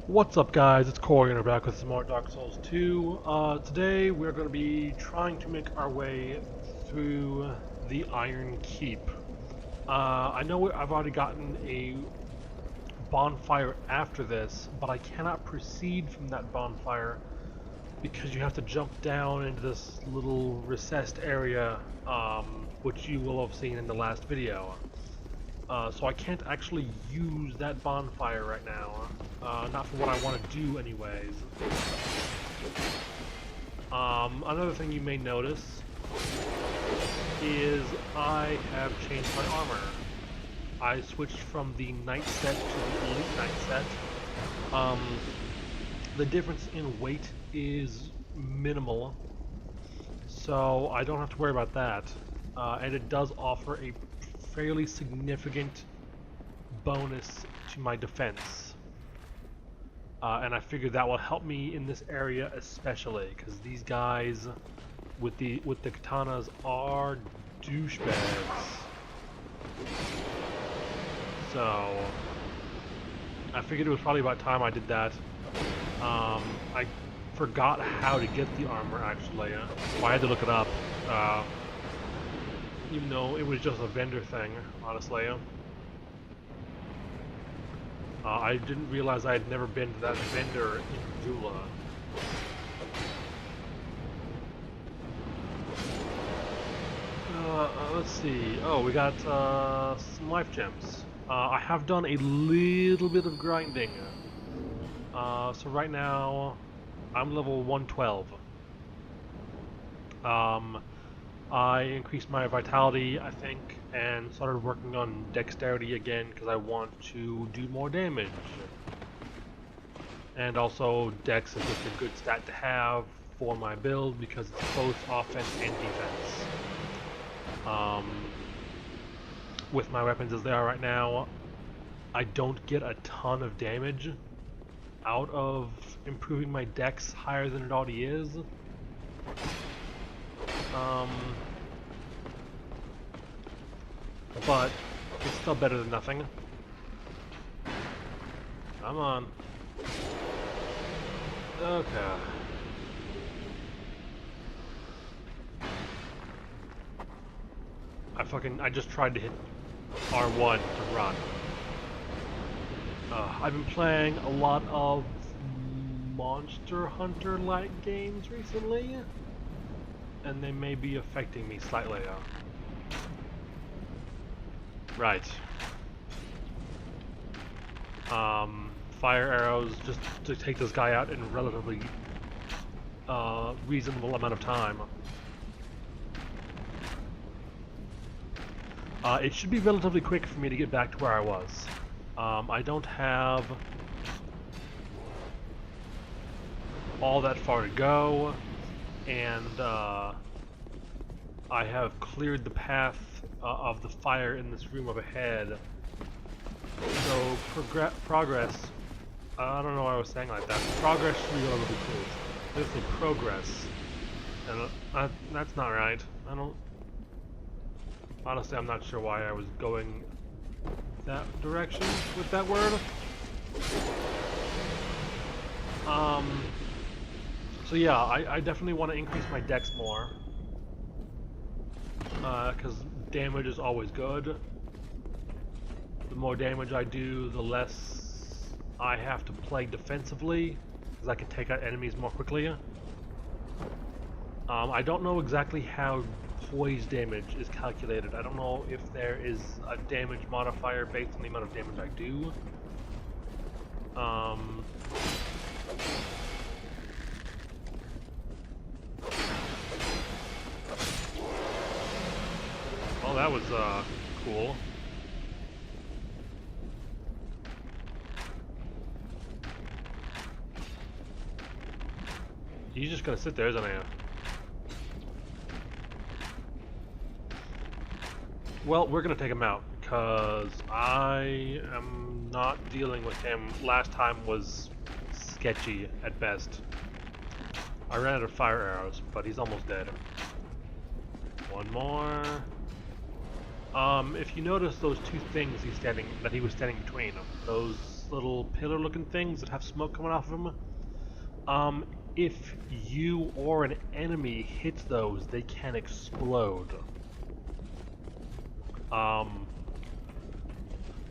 What's up, guys? It's Corey and we're back with some more Dark Souls 2. Today we're going to be trying to make our way through the Iron Keep. I know I've already gotten a bonfire after this, but I cannot proceed from that bonfire because you have to jump down into this little recessed area, which you will have seen in the last video. So I can't actually use that bonfire right now. Not for what I want to do anyways. Another thing you may notice is I have changed my armor. I switched from the Knight set to the Elite Knight set. The difference in weight is minimal, so I don't have to worry about that. And it does offer a fairly significant bonus to my defense. And I figured that will help me in this area especially, because these guys with the katanas are douchebags. So I figured it was probably about time I did that. I forgot how to get the armor actually, so I had to look it up. Even though it was just a vendor thing, honestly. I didn't realize I had never been to that vendor in Zula. Let's see. Oh, we got some life gems. I have done a little bit of grinding. So right now, I'm level 112. I increased my vitality, I think, and started working on dexterity again because I want to do more damage. And also, dex is just a good stat to have for my build because it's both offense and defense. With my weapons as they are right now, I don't get a ton of damage out of improving my dex higher than it already is. But it's still better than nothing. Come on. Okay. I just tried to hit R1 to run. I've been playing a lot of Monster Hunter-like games recently, and they may be affecting me slightly. Right. Fire arrows just to take this guy out in a relatively reasonable amount of time. It should be relatively quick for me to get back to where I was. I don't have all that far to go, and I have cleared the path of the fire in this room up ahead. So progress. I don't know why I was saying like that. Progress should be relatively cool. There's the progress, and that's not right. I don't. Honestly, I'm not sure why I was going that direction with that word. So yeah, I definitely want to increase my dex more. Because damage is always good. The more damage I do, the less I have to play defensively, because I can take out enemies more quickly. I don't know exactly how poise damage is calculated. I don't know if there is a damage modifier based on the amount of damage I do. Well, that was cool. He's just gonna sit there, isn't he? Well, we're gonna take him out, because I am not dealing with him. Last time was sketchy at best. I ran out of fire arrows, but he's almost dead. One more. If you notice those two things that he was standing between them, those little pillar-looking things that have smoke coming off of them. If you or an enemy hits those, they can explode. I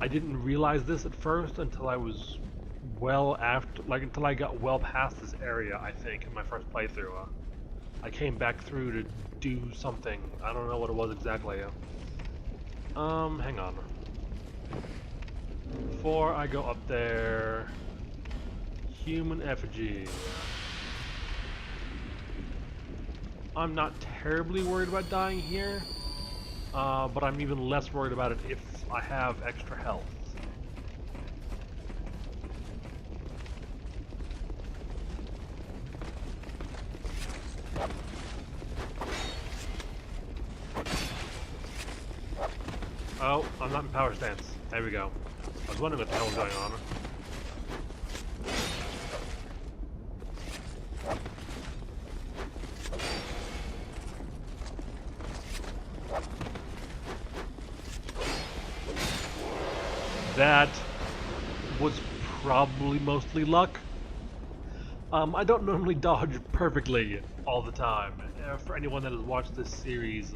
didn't realize this at first until I was until I got well past this area, I think, in my first playthrough. I came back through to do something. I don't know what it was exactly. Hang on. Before I go up there, human effigy. I'm not terribly worried about dying here, but I'm even less worried about it if I have extra health. Oh, I'm not in power stance. There we go. I was wondering what the hell was going on. That was probably mostly luck. I don't normally dodge perfectly all the time. For anyone that has watched this series,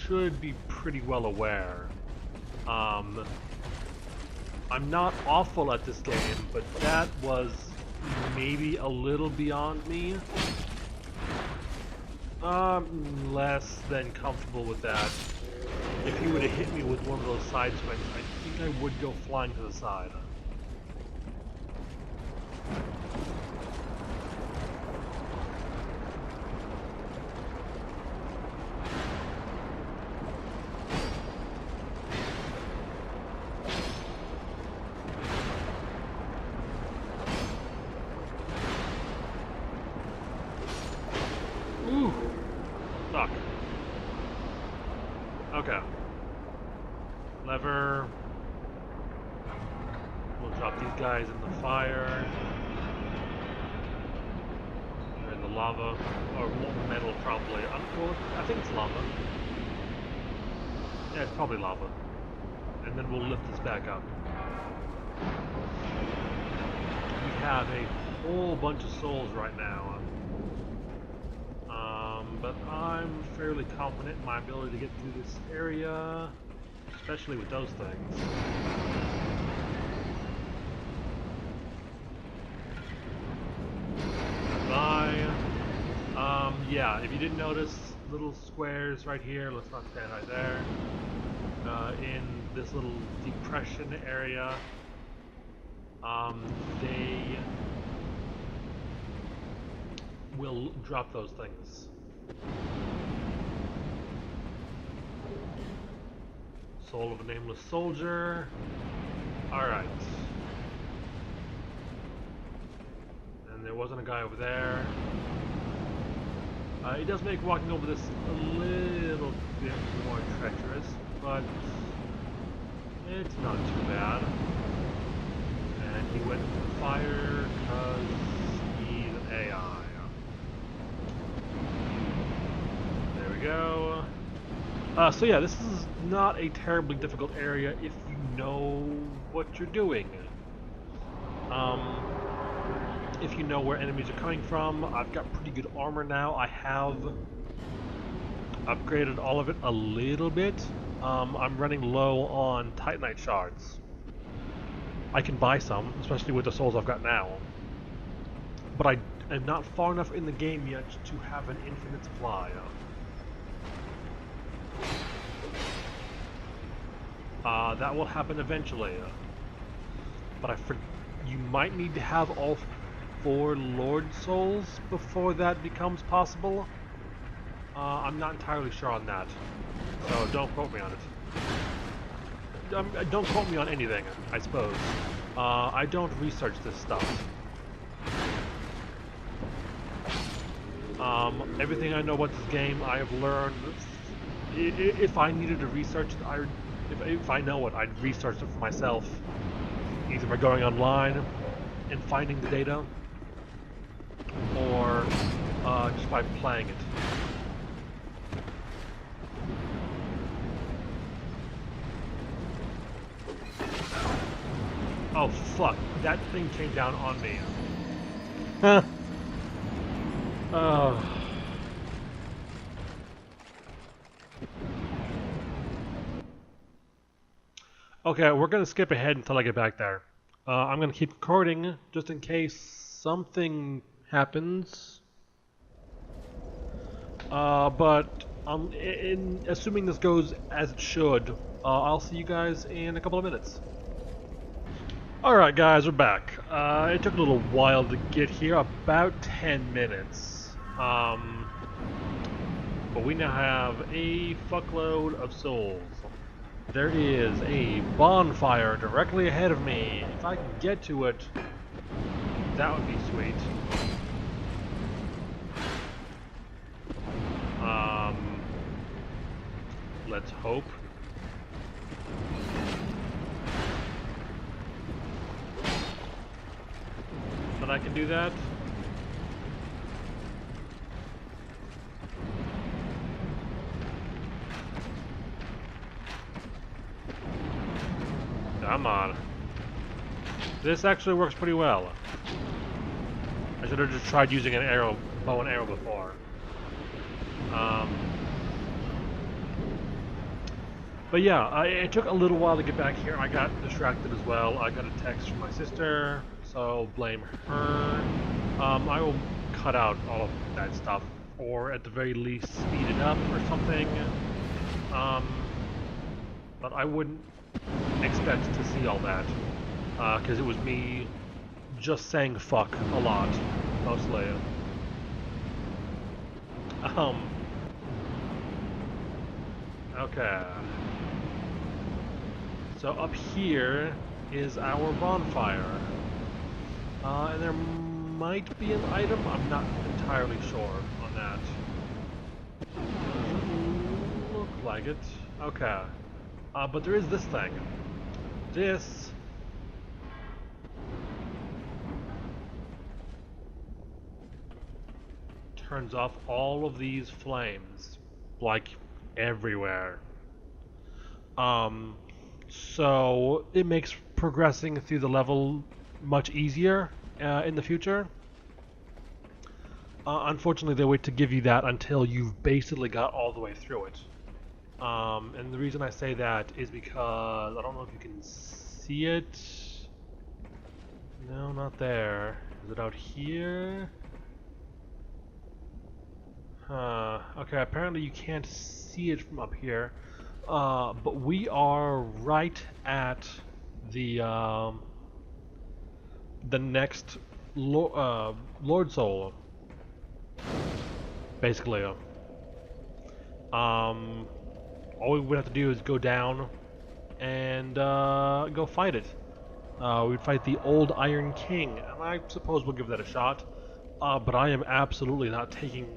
should be pretty well aware. I'm not awful at this game, but that was maybe a little beyond me. Less than comfortable with that. If he would have hit me with one of those side swings, I think I would go flying to the side. Ooh! Fuck. Okay. Lever. We'll drop these guys in the fire. They're in the lava. Or metal, probably. Well, I think it's lava. Yeah, it's probably lava. And then we'll lift this back up. We have a whole bunch of souls right now. But I'm fairly confident in my ability to get through this area, especially with those things. Bye. Yeah, if you didn't notice, little squares right here, let's not stand right there, in this little depression area, they will drop those things. Soul of a Nameless Soldier. Alright. And there wasn't a guy over there. It does make walking over this a little bit more treacherous, but it's not too bad. And he went into the fire because he's an AI. There we go. So yeah, this is not a terribly difficult area if you know what you're doing. If you know where enemies are coming from, I've got pretty good armor now. I have upgraded all of it a little bit. I'm running low on Titanite shards. I can buy some, especially with the souls I've got now. But I am not far enough in the game yet to have an infinite supply. That will happen eventually. But you might need to have all 4 Lord Souls before that becomes possible. I'm not entirely sure on that, so don't quote me on it. Don't quote me on anything, I suppose. I don't research this stuff. Everything I know about this game, I have learned. If I needed to research it, if I know it, I'd research it for myself, either by going online and finding the data, or just by playing it. Oh fuck, that thing came down on me. Huh. Okay, we're gonna skip ahead until I get back there. I'm gonna keep recording just in case something happens. But assuming this goes as it should, I'll see you guys in a couple of minutes. Alright guys, we're back. It took a little while to get here, about 10 minutes. But we now have a fuckload of souls. There is a bonfire directly ahead of me. If I can get to it, that would be sweet. Let's hope. That I can do that. Come on. This actually works pretty well. I should have just tried using an arrow, bow and arrow before. But yeah, it took a little while to get back here. I got distracted as well. I got a text from my sister, so blame her. I will cut out all of that stuff, or at the very least speed it up or something. But I wouldn't expect to see all that, because it was me just saying fuck a lot, mostly. Okay. So up here is our bonfire. And there might be an item, I'm not entirely sure on that. Doesn't look like it. Okay. But there is this thing. This turns off all of these flames, like everywhere. So it makes progressing through the level much easier in the future. Unfortunately, they wait to give you that until you've basically got all the way through it. And the reason I say that is because I don't know if you can see it. No, not there. Is it out here? Okay, apparently you can't see it from up here. But we are right at the next Lord Soul, basically. All we would have to do is go down and go fight it. We'd fight the Old Iron King, and I suppose we'll give that a shot. But I am absolutely not taking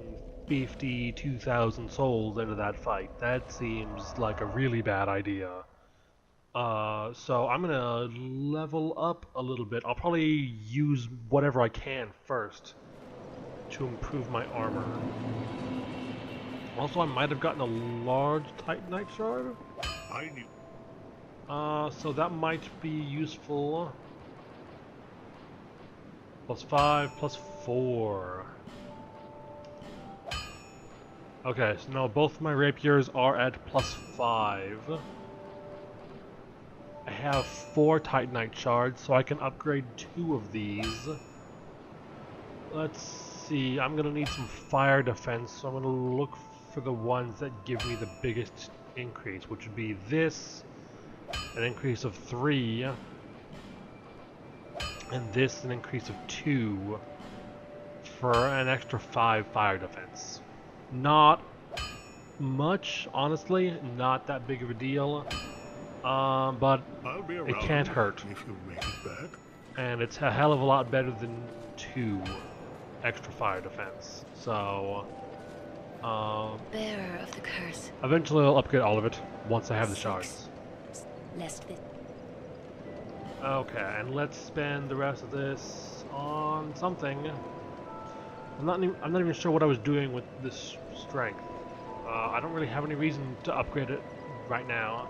52,000 souls into that fight. That seems like a really bad idea. So I'm gonna level up a little bit. I'll probably use whatever I can first to improve my armor. Also, I might have gotten a large Titanite shard. I knew. So that might be useful. +5, +4. Okay, so now both my rapiers are at +5. I have 4 Titanite shards, so I can upgrade 2 of these. Let's see, I'm gonna need some fire defense, so I'm gonna look for the ones that give me the biggest increase, which would be this, an increase of 3, and this, an increase of 2, for an extra 5 fire defense. Not much, honestly, not that big of a deal, but it can't hurt. If you make it back. And it's a hell of a lot better than 2 extra fire defense. So, bearer of the curse. Eventually I'll upgrade all of it once I have the 6. shards. Lest it. Okay, and let's spend the rest of this on something. I'm not even sure what I was doing with this strength. I don't really have any reason to upgrade it right now.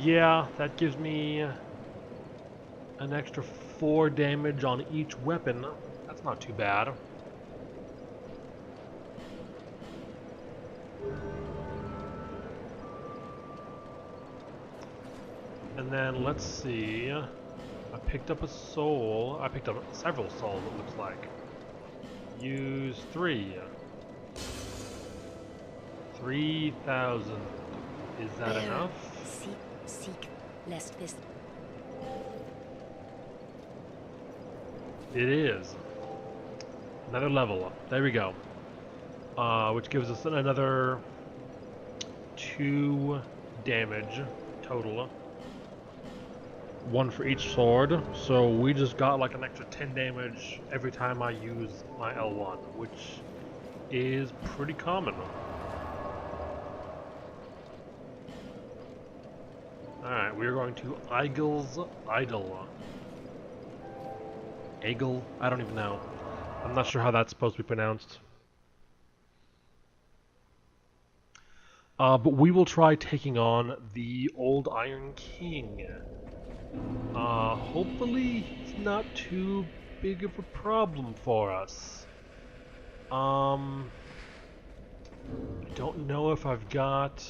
Yeah, that gives me an extra 4 damage on each weapon. That's not too bad. And then let's see. I picked up a soul. I picked up several souls, it looks like. Use 3. 3,000. Is that Bear, enough? seek, lest this. It is. Another level. There we go. Which gives us another 2 damage total. 1 for each sword. So we just got like an extra 10 damage every time I use my L1, which is pretty common. Alright, we're going to Eigel's Idol. Egel? I don't even know. I'm not sure how that's supposed to be pronounced. But we will try taking on the Old Iron King. Hopefully it's not too big of a problem for us. I don't know if I've got...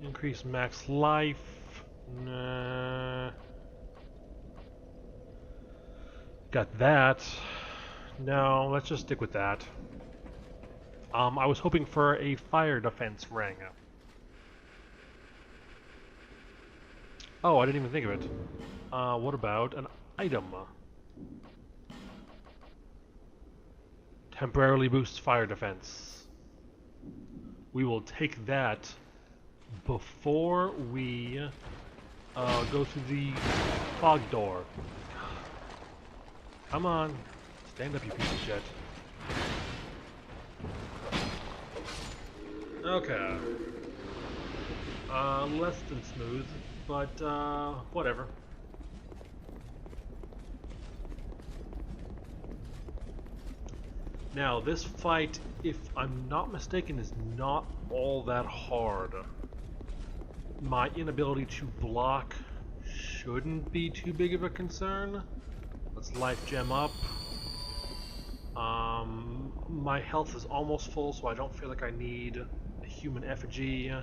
Increase max life. Nah. Got that. No, let's just stick with that. I was hoping for a fire defense ring. Oh, I didn't even think of it. What about an item? Temporarily boosts fire defense. We will take that before we go through the fog door. Come on. Stand up, you piece of shit. Okay. Less than smooth, but whatever. Now, this fight, if I'm not mistaken, is not all that hard. My inability to block shouldn't be too big of a concern. Let's life gem up. My health is almost full, so I don't feel like I need a human effigy.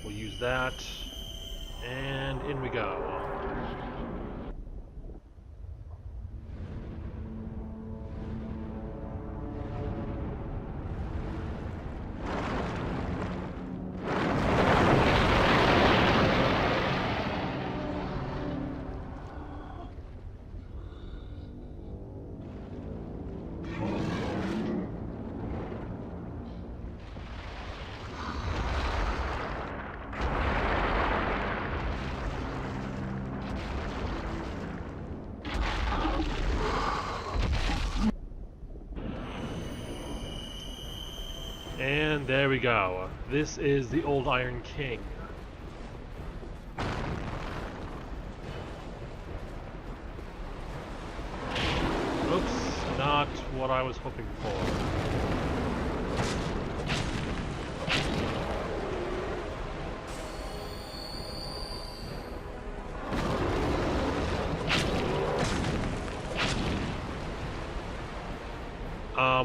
We'll use that. And in we go. And there we go. This is the Old Iron King. Oops, not what I was hoping for.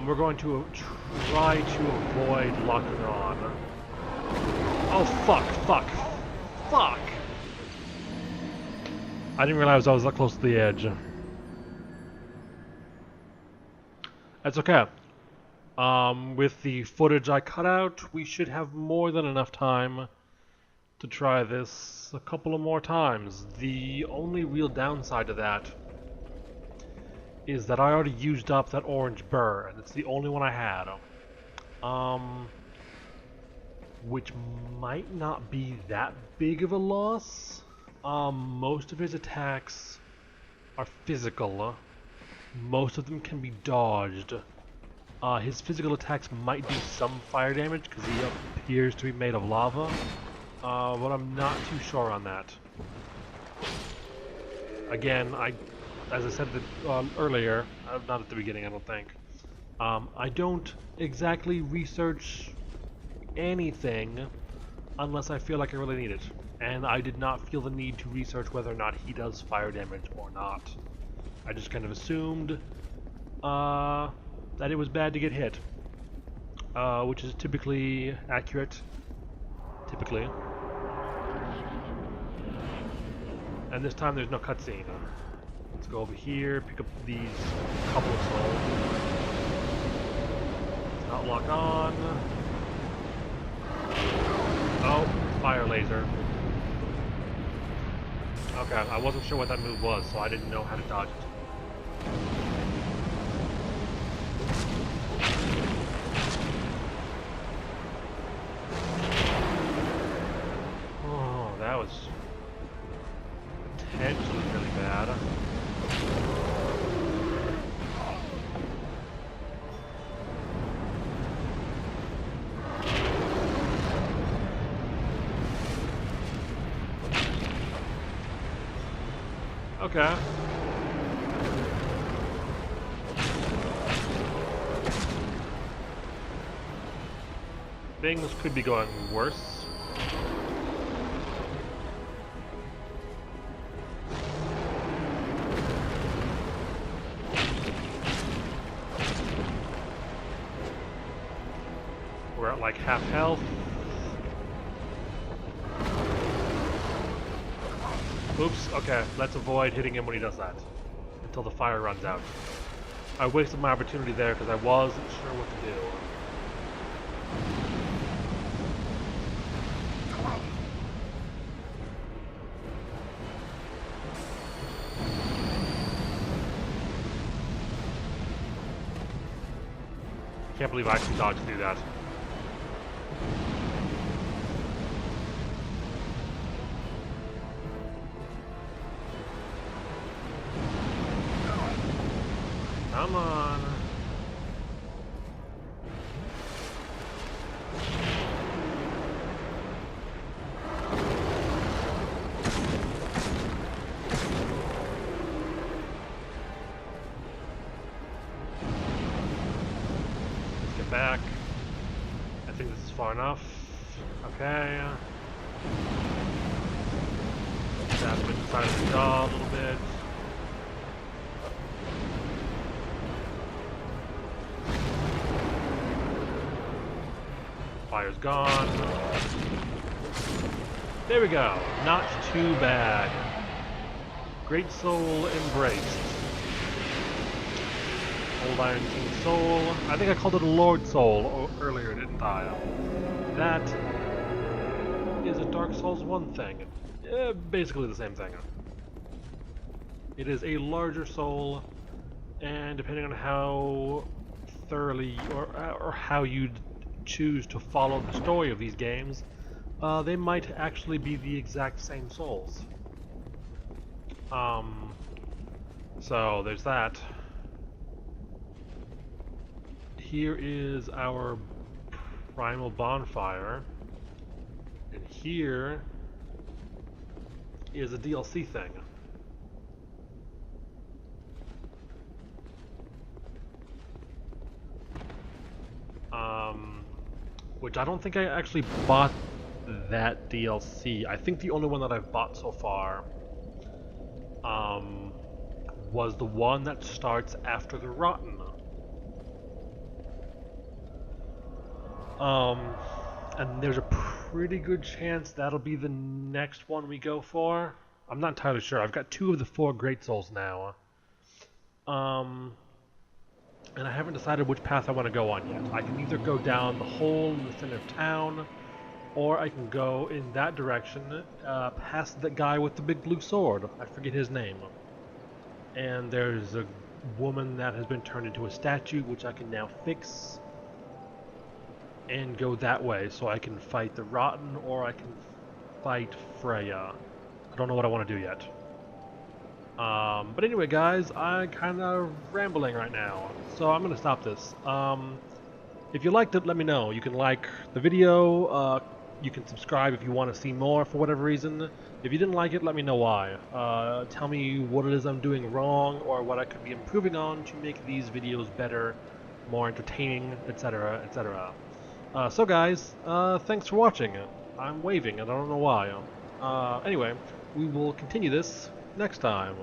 We're going to try to avoid locking on. Oh, fuck. I didn't realize I was that close to the edge. That's okay. With the footage I cut out, we should have more than enough time to try this a couple of more times. The only real downside to that is that I already used up that orange burr, and it's the only one I had. Which might not be that big of a loss. Most of his attacks are physical. Most of them can be dodged. His physical attacks might do some fire damage because he appears to be made of lava, but I'm not too sure on that. Again, I as I said earlier, not at the beginning, I don't think. I don't exactly research anything unless I feel like I really need it. And I did not feel the need to research whether or not he does fire damage or not. I just kind of assumed that it was bad to get hit, which is typically accurate. Typically. And this time there's no cutscene. Let's go over here, pick up these couple of souls. Let's not lock on. Oh, fire laser. Okay, I wasn't sure what that move was, so I didn't know how to dodge it. Oh, that was potentially really bad. Okay. Things could be going worse. We're at like half health. Oops, okay, let's avoid hitting him when he does that. Until the fire runs out. I wasted my opportunity there because I wasn't sure what to do. Can't believe I actually dodged through that. Come on. Let's get back. I think this is far enough. Okay. Stab him inside of the jaw a little bit. Fire's gone. There we go. Not too bad. Great Soul embraced. Old Iron King Soul. I think I called it a Lord Soul earlier, didn't I? That is a Dark Souls 1 thing. Basically the same thing. It is a larger soul, and depending on how thoroughly or how you choose to follow the story of these games, they might actually be the exact same souls. So there's that. Here is our primal bonfire, and here is a DLC thing. Which I don't think I actually bought that DLC. I think the only one that I've bought so far was the one that starts after the Rotten. And there's a pretty good chance that'll be the next one we go for. I'm not entirely sure. I've got 2 of the 4 Great Souls now. And I haven't decided which path I want to go on yet. I can either go down the hole in the center of town, or I can go in that direction, past the guy with the big blue sword. I forget his name. And there's a woman that has been turned into a statue, which I can now fix. And go that way, so I can fight the Rotten, or I can fight Freya. I don't know what I want to do yet. But anyway, guys, I'm kind of rambling right now, so I'm going to stop this. If you liked it, let me know. You can like the video, you can subscribe if you want to see more for whatever reason. If you didn't like it, let me know why. Tell me what it is I'm doing wrong or what I could be improving on to make these videos better, more entertaining, etc., etc. So guys, thanks for watching. I'm waving and I don't know why. Anyway, we will continue this next time.